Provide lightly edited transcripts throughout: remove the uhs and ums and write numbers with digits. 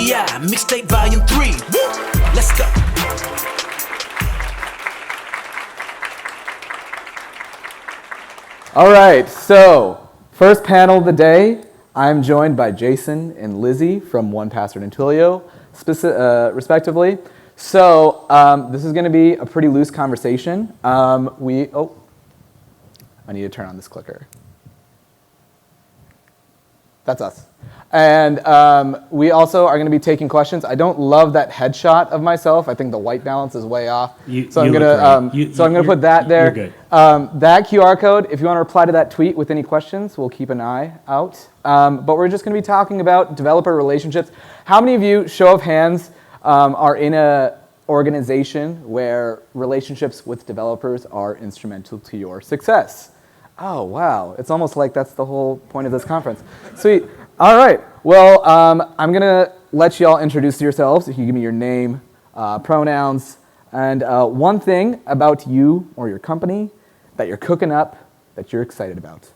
TGI, Mixtape Volume 3. Woo! Let's go. All right, so first panel of the day, I'm joined by Jason and Lizzie from 1Password and Twilio, respectively. So this is going to be a pretty loose conversation. I need to turn on this clicker. That's us. And we also are going to be taking questions. I don't love that headshot of myself. I think the white balance is way off. So I'm going to put that there. You're good. That QR code, if you want to reply to that tweet with any questions, we'll keep an eye out. But we're just going to be talking about developer relationships. How many of you, show of hands, are in a organization where relationships with developers are instrumental to your success? Oh, wow. It's almost like that's the whole point of this conference. Sweet. All right. Well, I'm going to let you all introduce yourselves. If you give me your name, pronouns, and one thing about you or your company that you're cooking up that you're excited about.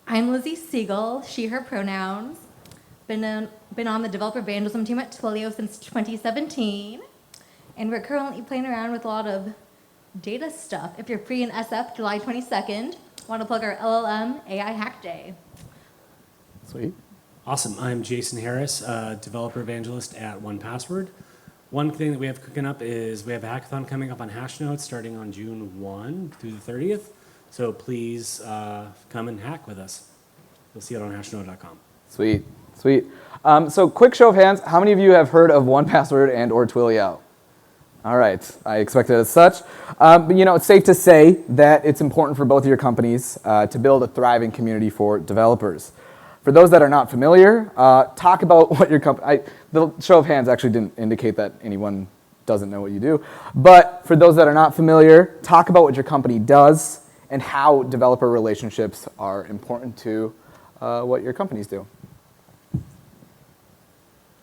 I'm Lizzie Siegle, she, her pronouns. Been on the developer evangelism team at Twilio since 2017. And we're currently playing around with a lot of data stuff. If you're free in SF, July 22nd, want to plug our LLM AI Hack Day. Sweet. Awesome. I'm Jason Harris, developer evangelist at 1Password. One thing that we have cooking up is we have a hackathon coming up on Hashnotes starting on June 1 through the 30th. So please come and hack with us. You'll see it on hashnote.com. Sweet. Sweet. So quick show of hands, how many of you have heard of 1Password and or Twilio? All right, I expect it as such. But it's safe to say that it's important for both of your companies to build a thriving community for developers. For those that are not familiar, talk about what your company, the show of hands actually didn't indicate that anyone doesn't know what you do. But for those that are not familiar, talk about what your company does and how developer relationships are important to what your companies do.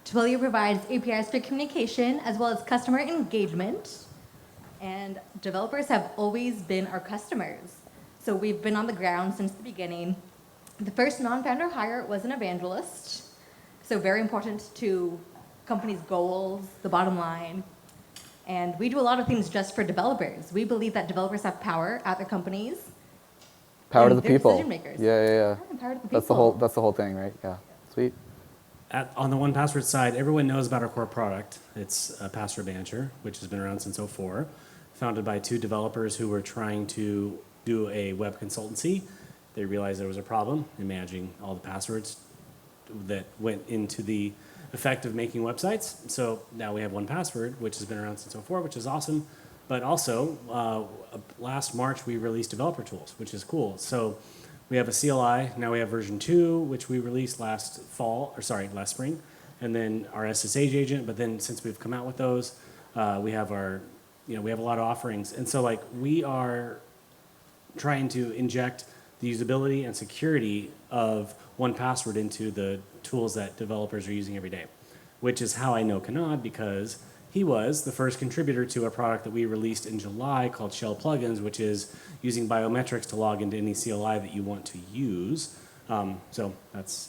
Twilio provides APIs for communication as well as customer engagement. And developers have always been our customers. So we've been on the ground since the beginning. The first non-founder hire was an evangelist. So very important to companies' goals, the bottom line. And we do a lot of things just for developers. We believe that developers have power at their companies. Power to the people. Decision makers. Yeah. Power to the people. That's the whole thing, right? Yeah. Sweet. On the 1Password side, everyone knows about our core product. It's Password Manager, which has been around since 2004, founded by two developers who were trying to do a web consultancy. They realized there was a problem in managing all the passwords that went into the effect of making websites. So now we have 1Password, which has been around since 2004, which is awesome. But also, last March, we released developer tools, which is cool. So we have a CLI, now we have version 2, which we released last spring, and then our SSH agent, but then since we've come out with those, we have we have a lot of offerings. And so we are trying to inject the usability and security of 1Password into the tools that developers are using every day, which is how I know Kanad, because he was the first contributor to a product that we released in July called Shell Plugins, which is using biometrics to log into any CLI that you want to use. So that's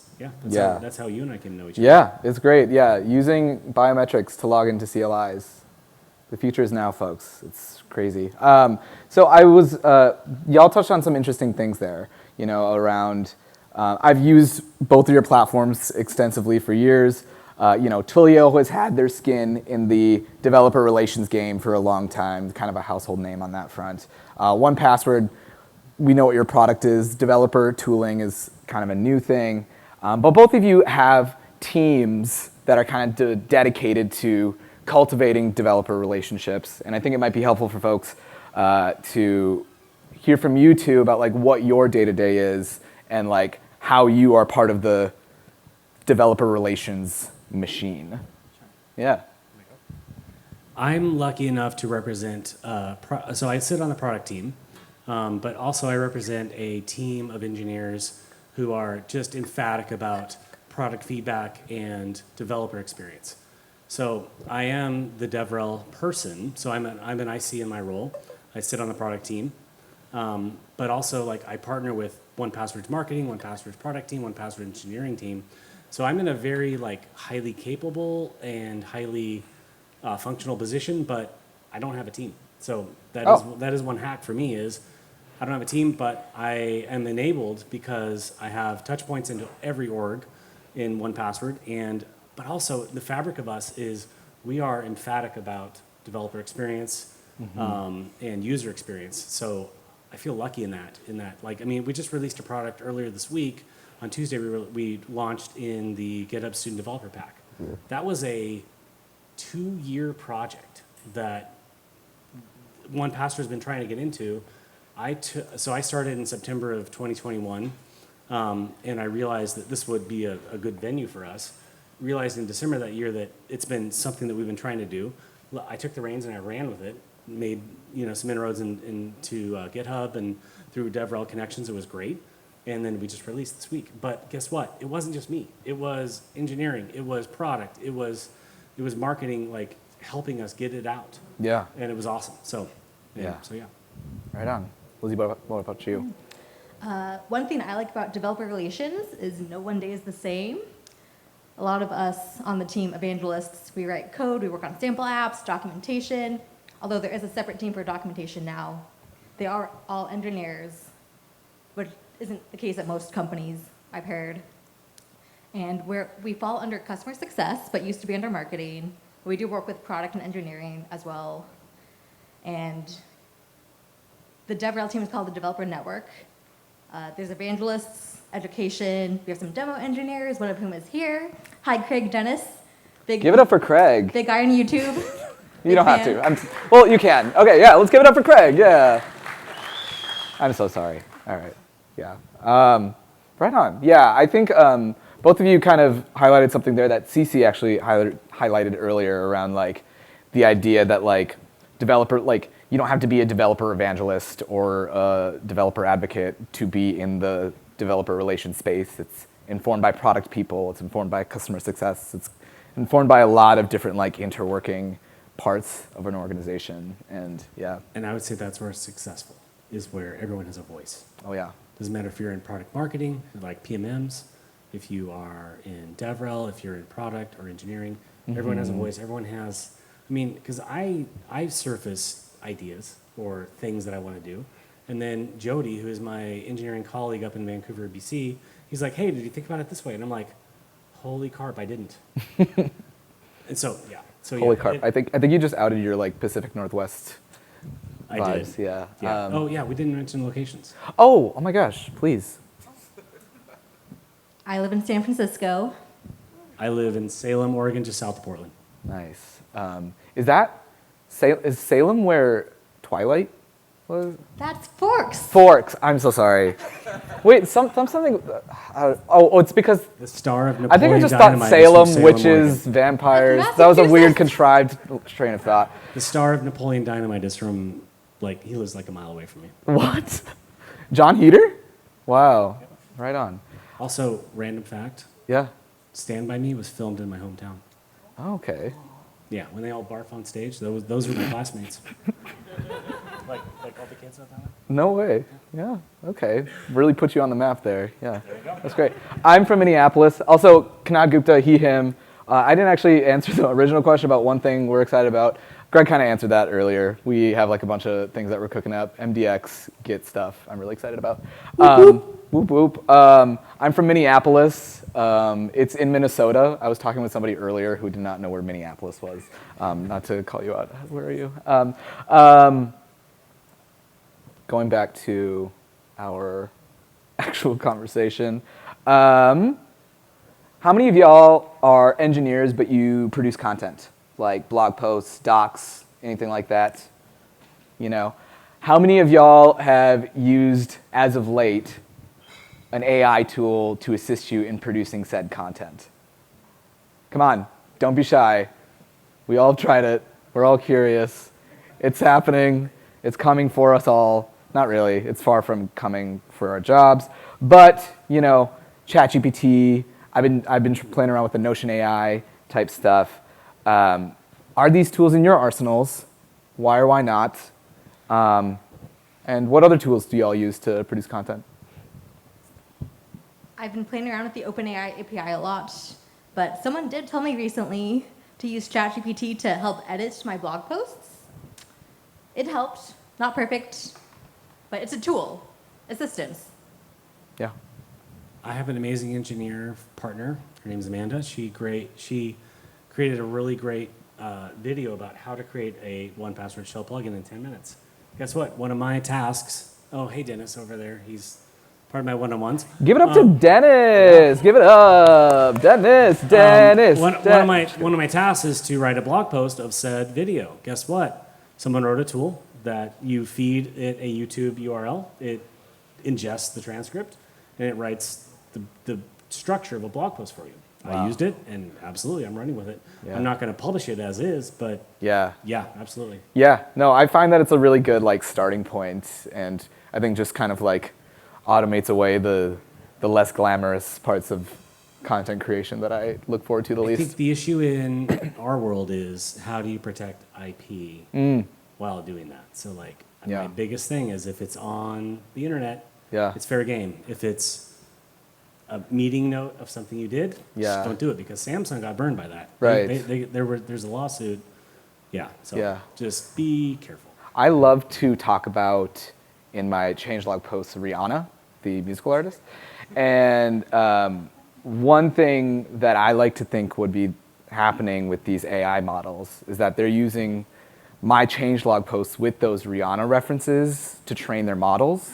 how you and I can know each other. Yeah, it's great. Yeah, using biometrics to log into CLIs. The future is now, folks. It's crazy. So y'all touched on some interesting things there, around, I've used both of your platforms extensively for years. Twilio has had their skin in the developer relations game for a long time, kind of a household name on that front. 1Password, we know what your product is. Developer tooling is kind of a new thing. But both of you have teams that are kind of dedicated to cultivating developer relationships. And I think it might be helpful for folks to hear from you two about what your day-to-day is and how you are part of the developer relations machine. Yeah. I'm lucky enough to represent, so I sit on the product team, but also I represent a team of engineers who are just emphatic about product feedback and developer experience. So I am the DevRel person, so I'm an IC in my role. I sit on the product team, but also I partner with 1Password's marketing, 1Password's product team, 1Password engineering team. So I'm in a very highly capable and highly functional position, but I don't have a team. So that is one hack for me is I don't have a team, but I am enabled because I have touch points into every org in 1Password. But also the fabric of us is we are emphatic about developer experience and user experience. So I feel lucky in that. We just released a product earlier this week. On Tuesday, we launched in the GitHub Student Developer Pack. Yeah. That was a 2-year project that 1Password has been trying to get into. So I started in September of 2021, and I realized that this would be a good venue for us. Realized in December that year that it's been something that we've been trying to do. I took the reins and I ran with it. Made some inroads into GitHub and through DevRel connections. It was great. And then we just released this week. But guess what? It wasn't just me. It was engineering. It was product. It was marketing, helping us get it out. Yeah. And it was awesome. So yeah. Right on. Lizzie, what about you? One thing I like about developer relations is no one day is the same. A lot of us on the team, evangelists, we write code, we work on sample apps, documentation. Although there is a separate team for documentation now, they are all engineers, which isn't the case at most companies, I've heard. And we fall under customer success, but used to be under marketing. We do work with product and engineering as well. And the DevRel team is called the Developer Network. There's evangelists, education. We have some demo engineers, one of whom is here. Hi, Craig Dennis. Give it up for Craig. Big guy on YouTube. You don't have to. Well, you can. Okay, yeah, let's give it up for Craig. Yeah. I'm so sorry. All right. Yeah. Right on. Yeah, I think both of you kind of highlighted something there that CC actually highlighted earlier around the idea that developer you don't have to be a developer evangelist or a developer advocate to be in the developer relations space. It's informed by product people. It's informed by customer success. It's informed by a lot of different interworking parts of an organization. And yeah. And I would say that's where it's successful, is where everyone has a voice. Oh yeah. Doesn't matter if you're in product marketing, like PMMs, if you are in DevRel, if you're in product or engineering, everyone has a voice. Everyone has, because I surface ideas or things that I want to do. And then Jody, who is my engineering colleague up in Vancouver, BC, he's like, hey, did you think about it this way? And I'm like, holy carp, I didn't. And so, yeah. So, holy carp. I think you just outed your Pacific Northwest I vibes. did. Yeah. We didn't mention locations. Oh my gosh, please. I live in San Francisco. I live in Salem, Oregon, just south of Portland. Nice. Is Salem where Twilight was? That's Forks. Forks. I'm so sorry. Wait, something. It's because The star of Napoleon I think I just Dynamite thought is Salem, from witches, Oregon. vampires. That's That was a weird, Massachusetts. contrived train of thought. The star of Napoleon Dynamite is from, he lives a mile away from me. What? John Heater? Wow. Right on. Also, random fact, Yeah. Stand By Me was filmed in my hometown. Okay. Yeah, when they all barf on stage, those were my classmates. like all the kids out there? No way. Yeah. Okay. Really put you on the map there. Yeah. That's great. I'm from Minneapolis. Also, Kanad Gupta, he, him. I didn't actually answer the original question about one thing we're excited about. Greg kind of answered that earlier. We have a bunch of things that we're cooking up. MDX, Git stuff I'm really excited about. Whoop, whoop. I'm from Minneapolis. It's in Minnesota. I was talking with somebody earlier who did not know where Minneapolis was. Not to call you out. Where are you? Going back to our actual conversation. How many of y'all are engineers but you produce content? Like blog posts, docs, anything like that? How many of y'all have used, as of late, an AI tool to assist you in producing said content? Come on, don't be shy. We all tried it. We're all curious. It's happening. It's coming for us all. Not really. It's far from coming for our jobs. But, ChatGPT, I've been playing around with the Notion AI type stuff. Are these tools in your arsenals? Why or why not? And what other tools do y'all use to produce content? I've been playing around with the OpenAI API a lot, but someone did tell me recently to use ChatGPT to help edit my blog posts. It helped, not perfect, but it's a tool, assistance. Yeah. I have an amazing engineer partner. Her name's Amanda. She created a really great video about how to create a 1Password shell plugin in 10 minutes. Guess what? One of my tasks. Oh, hey Dennis over there. He's part of my one-on-ones. Give it up to Dennis. Give it up, Dennis. Dennis. One of my tasks is to write a blog post of said video. Guess what? Someone wrote a tool that you feed it a YouTube URL. It ingests the transcript and it writes the structure of a blog post for you. Wow. I used it, and absolutely, I'm running with it. Yeah. I'm not going to publish it as is, but Yeah. Absolutely. Yeah, no, I find that it's a really good like starting point, and I think just kind of like automates away the less glamorous parts of content creation that I look forward to the I least. think the issue in our world is how do you protect IP while doing that? So like Yeah. my biggest thing is if it's on the internet, Yeah. it's fair game. If it's a meeting note of something you did, Yeah. just don't do it because Samsung got burned by that. Right. There's a lawsuit. Yeah. So Yeah. just be careful. I love to talk about in my changelog posts Rihanna, the musical artist, and one thing that I like to think would be happening with these AI models is that they're using my changelog posts with those Rihanna references to train their models,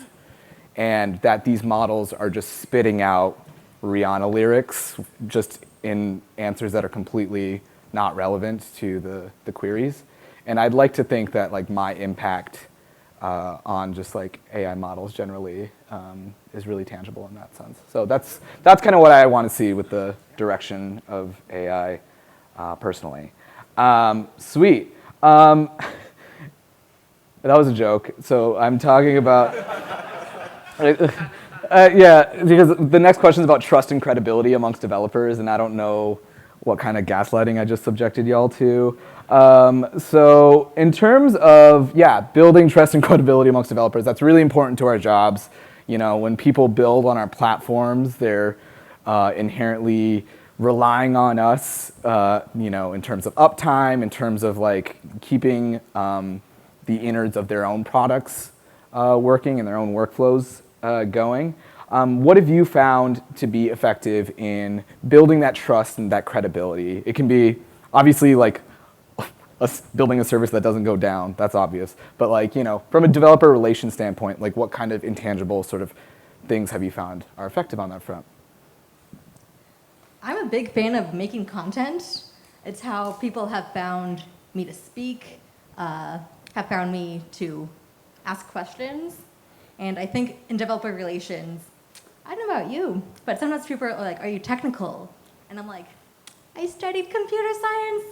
and that these models are just spitting out Rihanna lyrics just in answers that are completely not relevant to the queries. And I'd like to think that like my impact on just like AI models generally is really tangible in that sense. So that's kind of what I want to see with the direction of AI personally. Sweet. That was a joke. So I'm talking about. Yeah, because the next question is about trust and credibility amongst developers, and I don't know what kind of gaslighting I just subjected y'all to. So in terms of, building trust and credibility amongst developers, that's really important to our jobs. You know, when people build on our platforms, they're inherently relying on us, in terms of uptime, in terms of like keeping the innards of their own products working and their own workflows going. What have you found to be effective in building that trust and that credibility? It can be obviously like us building a service that doesn't go down, that's obvious. But like, from a developer relation standpoint, like what kind of intangible sort of things have you found are effective on that front? I'm a big fan of making content. It's how people have found me to speak, have found me to ask questions. And I think in developer relations, I don't know about you, but sometimes people are like, are you technical? And I'm like, I studied computer science.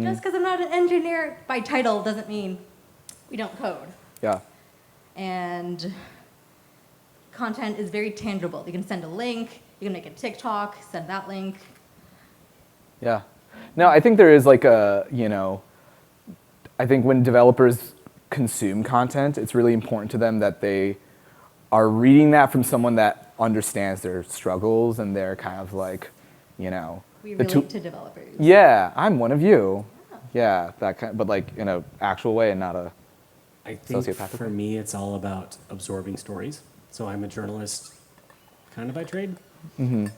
Just because I'm not an engineer by title doesn't mean we don't code. Yeah. And content is very tangible. You can send a link, you can make a TikTok, send that link. Yeah. No, I think there is like I think when developers consume content, it's really important to them that they are reading that from someone that understands their struggles and their kind of like, We relate to developers. Yeah, I'm one of you. Yeah, that kind, but like in an actual way and not a I think sociopathic for way. me, it's all about absorbing stories. So I'm a journalist kind of by trade. And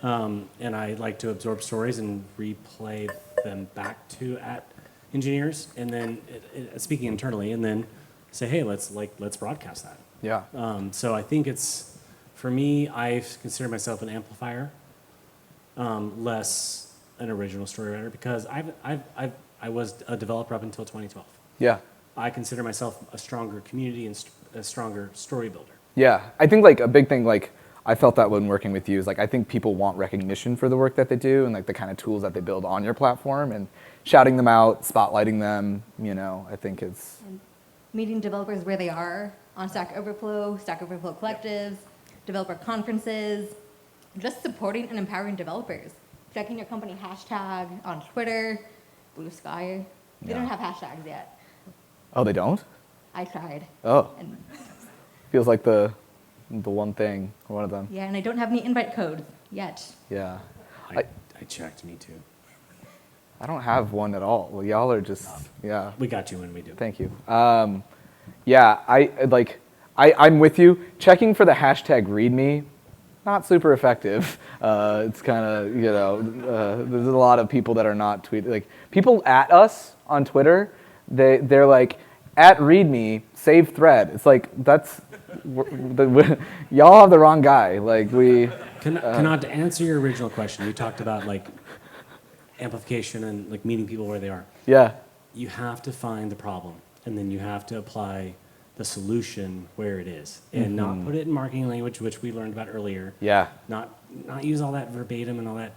I like to absorb stories and replay them back to engineers, and then speaking internally, and then say, hey, let's broadcast that. Yeah. So I think it's, for me, I consider myself an amplifier, less an original story writer, because I was a developer up until 2012. Yeah. I consider myself a stronger community and a stronger story builder. Yeah. I think like a big thing, like I felt that when working with you is like, I think people want recognition for the work that they do and like the kind of tools that they build on your platform, and shouting them out, spotlighting them, I think it's. And meeting developers where they are on Stack Overflow collectives, developer conferences, just supporting and empowering developers. Checking your company hashtag on Twitter, Blue Sky. They don't have hashtags yet. Oh, they don't? I tried. Oh, And feels like the one thing, or one of them. yeah, and I don't have any invite codes. yet. Yeah. I checked, me too. I don't have one at all. Well, y'all are just, yeah. We got you when we do. Thank you. Yeah, I'm with you. Checking for the hashtag ReadMe, not super effective. It's kind of, there's a lot of people that are not tweeting. Like, people at us on Twitter, they're like, at ReadMe, save thread. It's like, y'all have the wrong guy. Like, Kanad, to answer your original question, you talked about like amplification and like meeting people where they are. yeah, You have to find the problem, and then you have to apply the solution where it is, and not put it in marketing language, which we learned about earlier. yeah, Not use all that verbatim and all that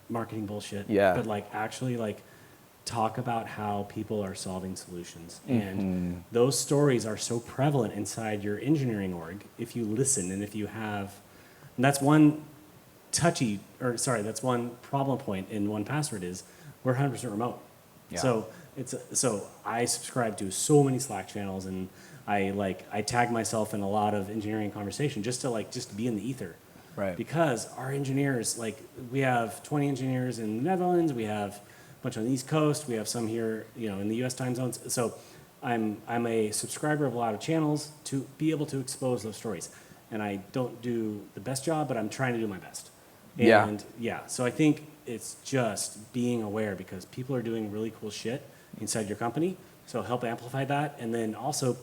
marketing bullshit. Yeah. But like actually like talk about how people are solving solutions, and those stories are so prevalent inside your engineering org. If you listen and if you have, and that's one that's one problem point in 1Password is we're 100% remote. Yeah. So I subscribe to so many Slack channels, and I tag myself in a lot of engineering conversation just to be in the ether. Right. Because our engineers, like, we have 20 engineers in the Netherlands, we have a bunch on the East Coast, we have some here, in the U.S. time zones. So I'm a subscriber of a lot of channels to be able to expose those stories. And I don't do the best job, but I'm trying to do my best. Yeah. And so I think it's just being aware, because people are doing really cool shit inside your company. So help amplify that, and then also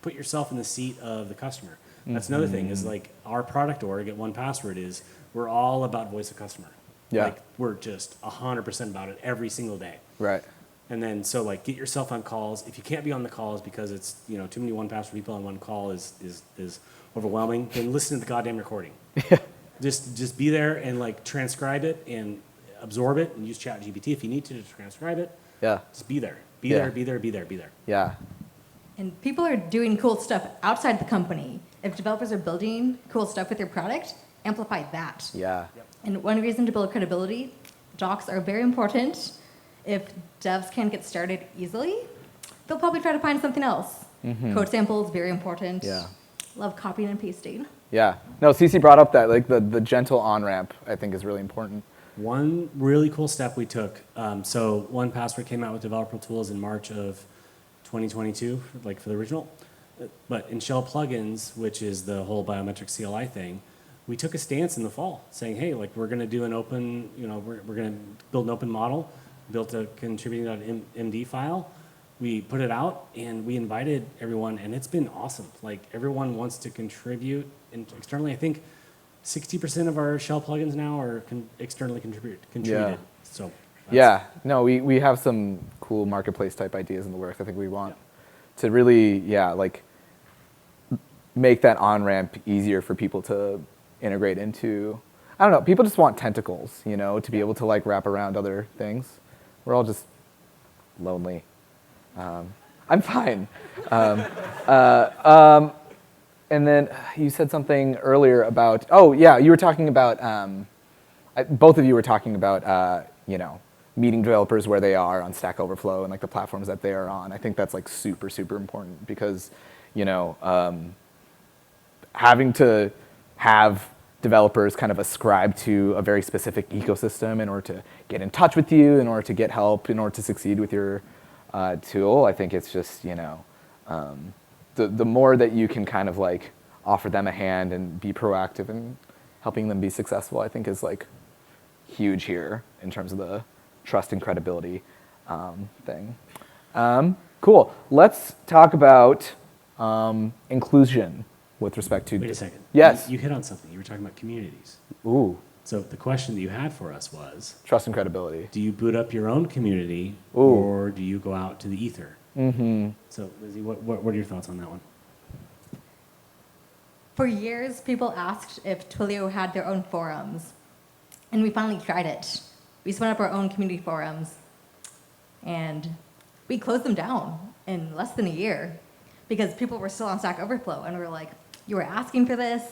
put yourself in the seat of the customer. That's another thing, is like our product org at 1Password is we're all about voice of customer. Yeah. Like, we're just 100% about it every single day. right. And then so like get yourself on calls. If you can't be on the calls because it's too many 1Password people on one call is overwhelming, then listen to the goddamn recording. Just be there and like transcribe it and absorb it, and use ChatGPT if you need to transcribe it. Yeah, Just be there. Be Yeah. there, be there, be there, be there. yeah, And people are doing cool stuff outside the company. If developers are building cool stuff with your product, amplify that. yeah, And one reason to build credibility, docs are very important. If devs can't get started easily, they'll probably try to find something else. Code samples, very important. Yeah. Love copying and pasting. yeah. No, Cece brought up that, like, the gentle on-ramp, I think, is really important. One really cool step we took, so 1Password came out with developer tools in March of 2022, like for the original. But in Shell plugins, which is the whole biometric CLI thing, we took a stance in the fall saying, hey, like, we're going to do an open, we're going to build an open model, built a contributing.md file. We put it out and we invited everyone, and it's been awesome. Like, everyone wants to contribute externally. I think 60% of our Shell plugins now are externally contributed. Yeah. So Yeah, no, we have some cool marketplace type ideas in the works. I think we want to really, like, make that on-ramp easier for people to integrate into. I don't know, people just want tentacles, to be able to, like, wrap around other things. We're all just lonely. I'm fine. And then you said something earlier about, you were talking about, both of you were talking about, meeting developers where they are on Stack Overflow and like the platforms that they are on. I think that's like super, super important because, having to have developers kind of ascribe to a very specific ecosystem in order to get in touch with you, in order to get help, in order to succeed with your tool, I think it's just, the more that you can kind of like offer them a hand and be proactive in helping them be successful, I think is like huge here in terms of the trust and credibility thing. Cool. Let's talk about inclusion with respect to. wait a second. Yes. You hit on something. You were talking about communities. Ooh, So the question that you had for us was, trust and credibility. do you boot up your own community, Ooh. or do you go out to the ether? Mm-hmm. So Lizzie, what are your thoughts on that one? For years, people asked if Twilio had their own forums, and we finally tried it. We spun up our own community forums, and we closed them down in less than a year because people were still on Stack Overflow, and we were like, you were asking for this,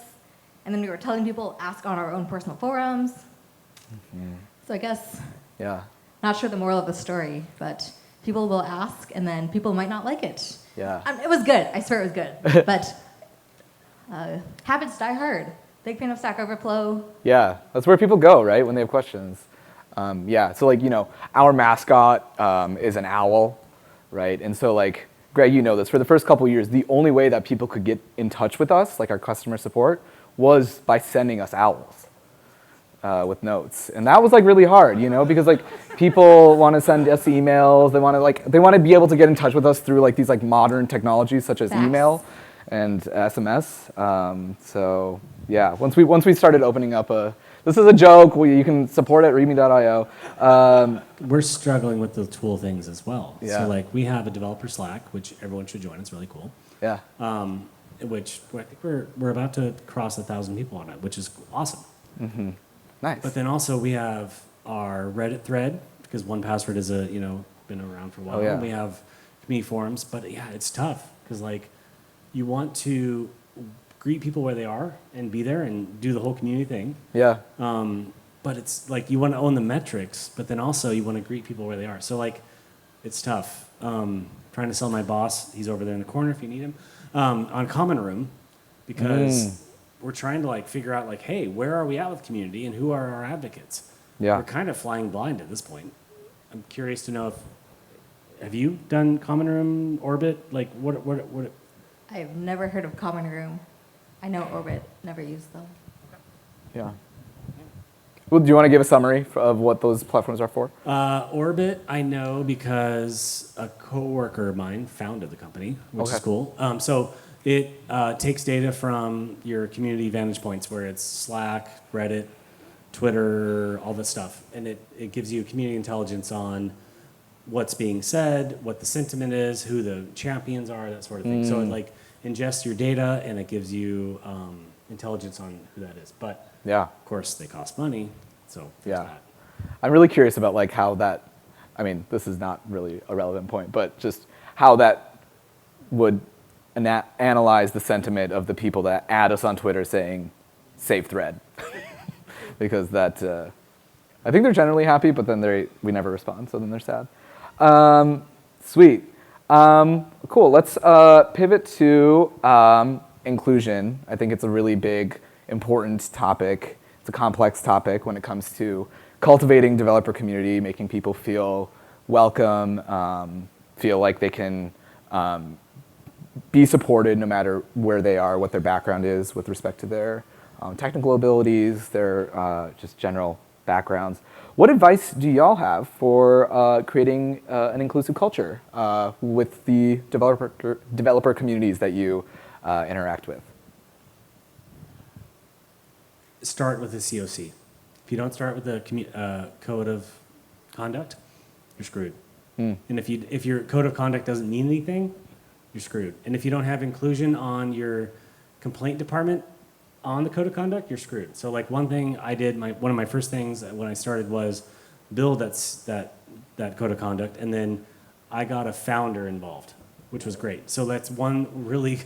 and then we were telling people, ask on our own personal forums. Mm-hmm. So I guess, Yeah. not sure the moral of the story, but people will ask, and then people might not like it. Yeah. It was good. I swear it was good. But habits die hard. Big fan of Stack Overflow. Yeah, that's where people go, right, when they have questions. Yeah, so like, our mascot is an owl, right? And so like, Greg, you know this, for the first couple years, the only way that people could get in touch with us, like our customer support, was by sending us owls with notes. And that was like really hard, because like people want to send us emails, they want to be able to get in touch with us through like these like modern technologies such as Fax. email and SMS. So yeah, once we started opening up this is a joke, you can support at readme.io. We're struggling with the tool things as well. Yeah. So like we have a developer Slack, which everyone should join. It's really cool. Yeah. Which I think we're about to cross 1,000 people on it, which is awesome. Nice. But then also we have our Reddit thread, because 1Password is been around for a while. Oh, yeah. And we have community forums, but yeah, it's tough because like you want to greet people where they are and be there and do the whole community thing. Yeah. But it's like you want to own the metrics, but then also you want to greet people where they are. So like, it's tough. Trying to sell my boss, he's over there in the corner if you need him, on Common Room, because we're trying to like figure out like, hey, where are we at with community and who are our advocates? Yeah. We're kind of flying blind at this point. I'm curious to know have you done Common Room, Orbit? Like what? I've never heard of Common Room. I know Orbit, never used them. Yeah. Well, do you want to give a summary of what those platforms are for? Orbit, I know because a coworker of mine founded the company, which is cool. So it takes data from your community vantage points, where it's Slack, Reddit, Twitter, all this stuff, and it gives you community intelligence on what's being said, what the sentiment is, who the champions are, that sort of thing. So it like ingests your data and it gives you intelligence on who that is. But Yeah. of course, they cost money, so there's Yeah. that. I'm really curious about like how that, this is not really a relevant point, but just how that would analyze the sentiment of the people that add us on Twitter saying, save thread. Because that, I think they're generally happy, but then we never respond, so then they're sad. Sweet. Cool, let's pivot to inclusion. I think it's a really big, important topic. It's a complex topic when it comes to cultivating developer community, making people feel welcome, feel like they can be supported no matter where they are, what their background is with respect to their technical abilities, their just general backgrounds. What advice do y'all have for creating an inclusive culture with the developer communities that you interact with? Start with the COC. If you don't start with the code of conduct, you're screwed. And if your code of conduct doesn't mean anything, you're screwed. And if you don't have inclusion on your complaint department on the code of conduct, you're screwed. So like one thing I did, one of my first things when I started was build that code of conduct, and then I got a founder involved, which was great. So that's one really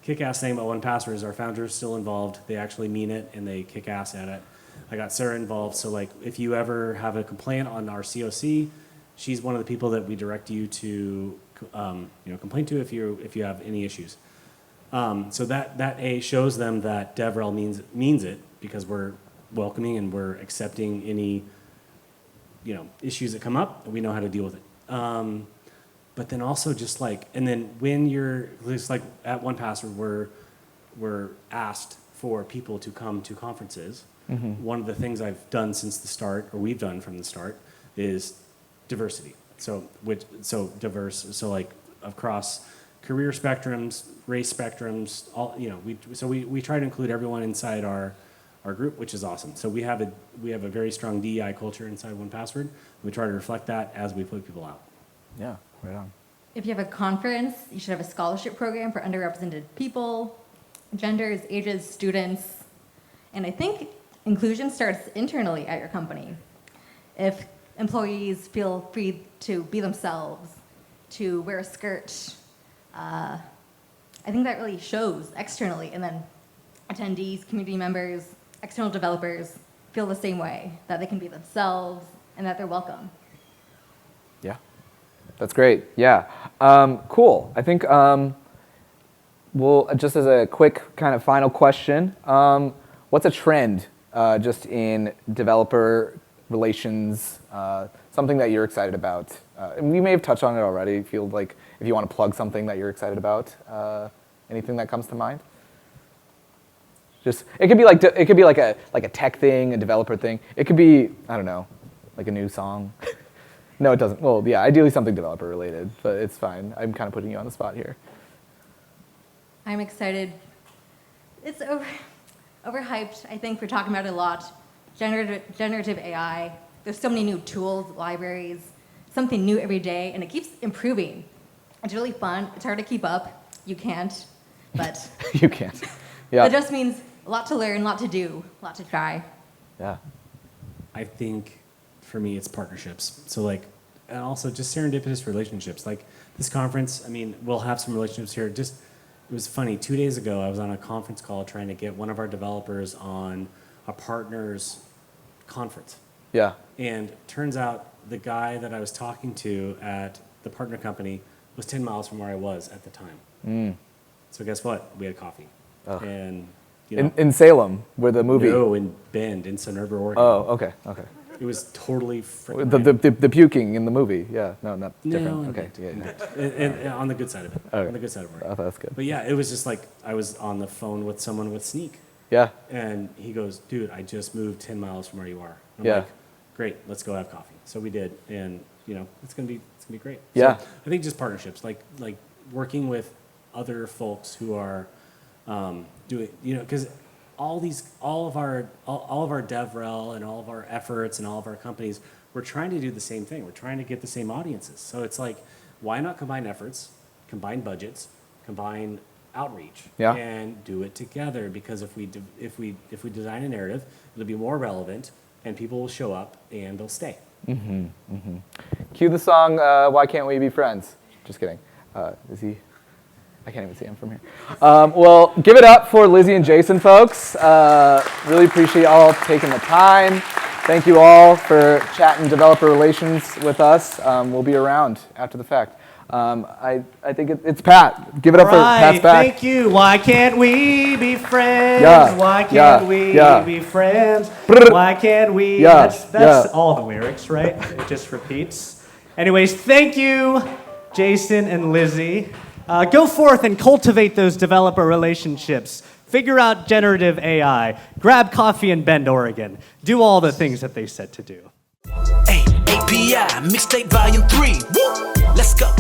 kick-ass thing about 1Password is our founder is still involved. They actually mean it and they kick ass at it. I got Sarah involved, so like if you ever have a complaint on our COC, she's one of the people that we direct you to complain to if you have any issues. So that shows them that DevRel means it, because we're welcoming and we're accepting any issues that come up, and we know how to deal with it. But then also just like, and then when you're just like at 1Password, we're asked for people to come to conferences. One of the things I've done since the start, or we've done from the start, is diversity. So diverse. So like across career spectrums, race spectrums, all we try to include everyone inside our group, which is awesome. So we have a very strong DEI culture inside 1Password. We try to reflect that as we put people out. Yeah, right on. If you have a conference, you should have a scholarship program for underrepresented people, genders, ages, students. And I think inclusion starts internally at your company. If employees feel free to be themselves, to wear a skirt, I think that really shows externally. And then attendees, community members, external developers feel the same way, that they can be themselves and that they're welcome. Yeah, that's great. Yeah, cool. I think we'll, just as a quick kind of final question, what's a trend just in developer relations, something that you're excited about? And we may have touched on it already. Feel like if you want to plug something that you're excited about, anything that comes to mind? Just it could be like a tech thing, a developer thing. It could be, I don't know, like a new song. No, it doesn't. Well, yeah, ideally something developer related, but it's fine. I'm kind of putting you on the spot here. I'm excited. It's overhyped. I think we're talking about it a lot. Generative AI. There's so many new tools, libraries, something new every day, and it keeps improving. It's really fun. It's hard to keep up. You can't, but You can't. Yeah. it just means a lot to learn, a lot to do, a lot to try. Yeah. I think for me it's partnerships. So like, and also just serendipitous relationships. Like this conference, I mean, we'll have some relationships here. Just, it was funny, 2 days ago I was on a conference call trying to get one of our developers on a partner's conference. Yeah. And turns out the guy that I was talking to at the partner company was 10 miles from where I was at the time. So guess what? We had coffee. Ugh. And, you know, In Salem, where the movie. no, in Bend, in Sun River, Oregon. Oh, okay. It was totally freaking The puking in the movie. Yeah. No, not different. No, Okay. Yeah. and on the good side of it. Okay. On the good side of it. Oh, that's good. But yeah, it was just like I was on the phone with someone with Sneak. Yeah. And he goes, dude, I just moved 10 miles from where you are. I'm Yeah. like, great, let's go have coffee. So we did, and you know, it's gonna be great. Yeah. So I think just partnerships, like working with other folks who are doing, you know, because all of our DevRel and all of our efforts and all of our companies, we're trying to do the same thing. We're trying to get the same audiences. So it's like, why not combine efforts, combine budgets, combine outreach, Yeah. and do it together? Because if we design a narrative, it'll be more relevant, and people will show up and they'll stay. Cue the song, Why Can't We Be Friends? Just kidding. Is he? I can't even see him from here. Well, give it up for Lizzie and Jason, folks. Really appreciate y'all taking the time. Thank you all for chatting developer relations with us. We'll be around after the fact. I think it's Pat. Give it up for Pat's back. Thank you. Why can't we be friends? Yeah, Why can't yeah, we yeah. be friends? Brr. Why can't we? Yeah, That's yeah. all the lyrics, right? It just repeats. Anyways, thank you, Jason and Lizzie. Go forth and cultivate those developer relationships. Figure out generative AI. Grab coffee in Bend, Oregon. Do all the things that they said to do. Hey, API, Mixtape Volume 3. Woo! Let's go.